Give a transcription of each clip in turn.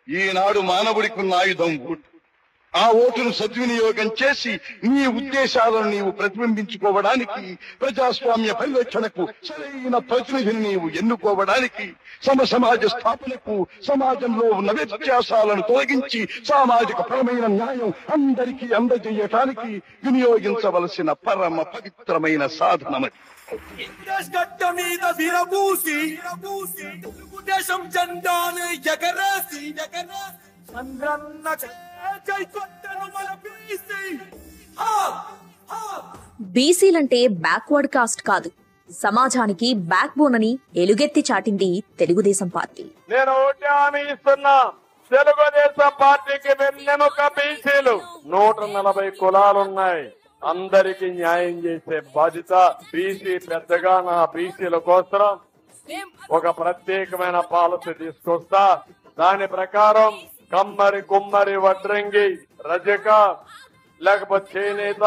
ఈనాడు మానవుడికున్న ఆయుధం ఓటు. ఆ ఓటును సద్వినియోగం చేసి నీ ఉద్దేశాలను నీవు ప్రతిబింబించుకోవడానికి, ప్రజాస్వామ్య పరిరక్షణకు సరైన ప్రతినిధిని నీవు ఎన్నుకోవడానికి, సమాజ స్థాపనకు, సమాజంలో ఉన్న వ్యత్యాసాలను తొలగించి సామాజిక పరమైన న్యాయం అందరికీ అందజేయటానికి వినియోగించవలసిన పరమ పవిత్రమైన సాధనమది. గడ్డ మీద విరబూసి తెలుగుదేశం జెండాను ఎగరేసి చంద్రన్న బీసీలంటే బ్యాక్వర్డ్ కాస్ట్ కాదు, సమాజానికి బ్యాక్ బోన్ అని ఎలుగెత్తి చాటింది తెలుగుదేశం పార్టీ. నేను ఒకటి హామీ ఇస్తున్నా, తెలుగుదేశం పార్టీకి వెన్నెముక బీసీలు. 140 కులాలున్నాయి, అందరికి న్యాయం చేసే బాధ్యత. బీసీ పెద్దగా నా బీసీల కోసం ఒక ప్రత్యేకమైన పాలసీ తీసుకొస్తా. దాని ప్రకారం కమ్మరి, కుమ్మరి, వడ్రంగి, రజక, లేకపోతే చేనేత,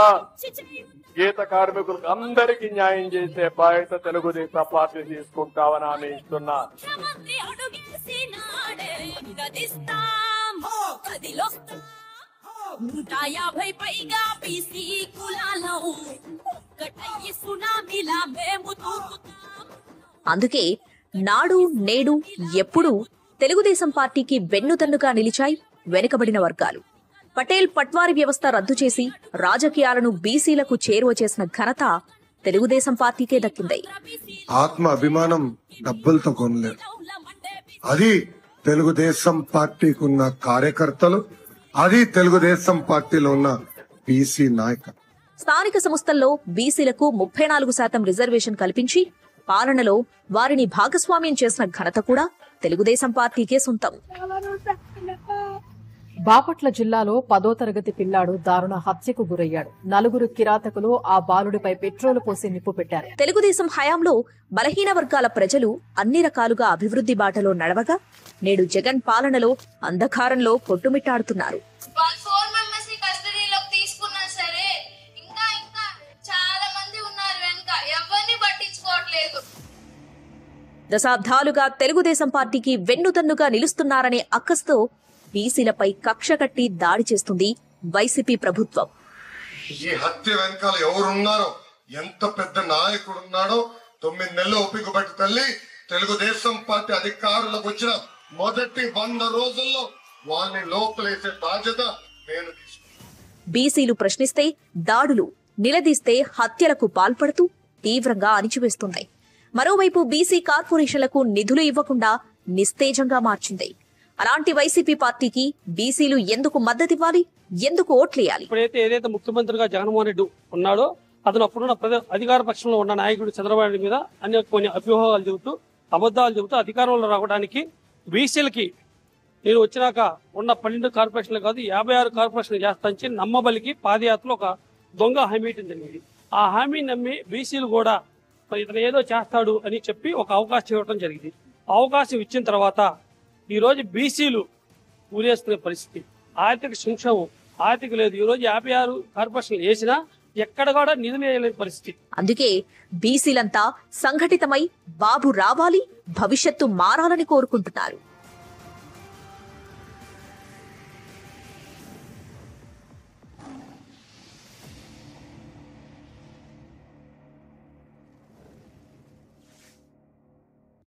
గీత కార్మికులకు అందరికి న్యాయం చేసే బాధ్యత తెలుగుదేశం పార్టీ తీసుకుంటామని హామీ ఇస్తున్నా. అందుకే నాడు నేడు ఎప్పుడూ తెలుగుదేశం పార్టీకి వెన్నుదన్నుగా నిలిచాయి వెనుకబడిన వర్గాలు. పటేల్ పట్వారీ వ్యవస్థ రద్దు చేసి రాజకీయాలను బీసీలకు చేరువ చేసిన ఘనత తెలుగుదేశం పార్టీకే దక్కింది. ఆత్మ అభిమానం డబ్బులతో కొనలేదు. అది తెలుగుదేశం పార్టీకి ఉన్న కార్యకర్తలు, అది తెలుగుదేశం పార్టీలో ఉన్న బీసీ నాయకులు. స్థానిక సంస్థల్లో బీసీలకు 34% రిజర్వేషన్ కల్పించి పాలనలో వారిని భాగస్వామ్యం చేసిన ఘనత కూడా తెలుగుదేశం పార్టీకే సొంతం. బాపట్ల జిల్లాలో 10వ తరగతి పిల్లాడు దారుణ హత్యకు గురయ్యాడు. 4 కిరాతకులు ఆ బాలుడిపై పెట్రోలు పోసి నిప్పు పెట్టారు. తెలుగుదేశం హయాంలో బలహీన వర్గాల ప్రజలు అన్ని రకాలుగా అభివృద్ధి బాటలో నడవగా నేడు జగన్ పాలనలో అంధకారంలో కొట్టుమిట్టాడుతున్నారు. దశాబ్దాలుగా తెలుగుదేశం పార్టీకి వెన్నుదన్నుగా నిలుస్తున్నారనే అక్కస్తో బీసీలపై కక్ష కట్టి దాడి చేస్తుంది వైసీపీ ప్రభుత్వం. ఈ హత్య వెనకాల ఎవరున్నారో, ఎంత పెద్ద నాయకుడు ఉన్నాడో 9 నెలలు ఓపిక పట్టి తల్లి తెలుగుదేశం పార్టీ అధికారులకు వచ్చిన మొదటి 100 రోజుల్లో వాళ్ళని లోపలేసే బాధ్యత నేను తీసుకున్నాను. బీసీలు ప్రశ్నిస్తే దాడులు, నిలదీస్తే హత్యలకు పాల్పడుతూ తీవ్రంగా అణిచివేస్తున్నాయి. మరోవైపు బీసీ కార్పొరేషన్లకు నిధులు ఇవ్వకుండా నిస్తేజంగా మార్చింది. అలాంటి వైసీపీ పార్టీకి బీసీలు ఎందుకు మద్దతివ్వాలి, ఎందుకు ఓట్లేయాలి? ఇప్పుడైతే ఏదైతే ముఖ్యమంత్రిగా జగన్మోహన్ రెడ్డి ఉన్నాడో అతను అప్పుడున్న అధికార పక్షంలో ఉన్న నాయకుడు చంద్రబాబు నాయుడు మీద కొన్ని అభ్యూహాలు చెబుతూ, అబద్ధాలు చెబుతూ అధికారంలో రావడానికి బీసీలకి నేను వచ్చినాక ఉన్న 12 కార్పొరేషన్లు కాదు 56 కార్పొరేషన్లు చేస్తానని నమ్మబలికి పాదయాత్రలో ఒక దొంగ హామీ జరిగింది. ఆ హామీ నమ్మి బీసీలు కూడా ఇతను ఏదో చేస్తాడు అని చెప్పి ఒక అవకాశం ఇవ్వడం జరిగింది. అవకాశం ఇచ్చిన తర్వాత ఈ రోజు బీసీలు ఊరేసుకునే పరిస్థితి, ఆర్థిక సంక్షోభం, ఆర్థిక లేదు. ఈ రోజు 56 కార్పొరేషన్లు వేసినా ఎక్కడ కూడా నిధులు వేయలేని పరిస్థితి. అందుకే బీసీలంతా సంఘటితమై బాబు రావాలి, భవిష్యత్తు మారాలని కోరుకుంటున్నారు.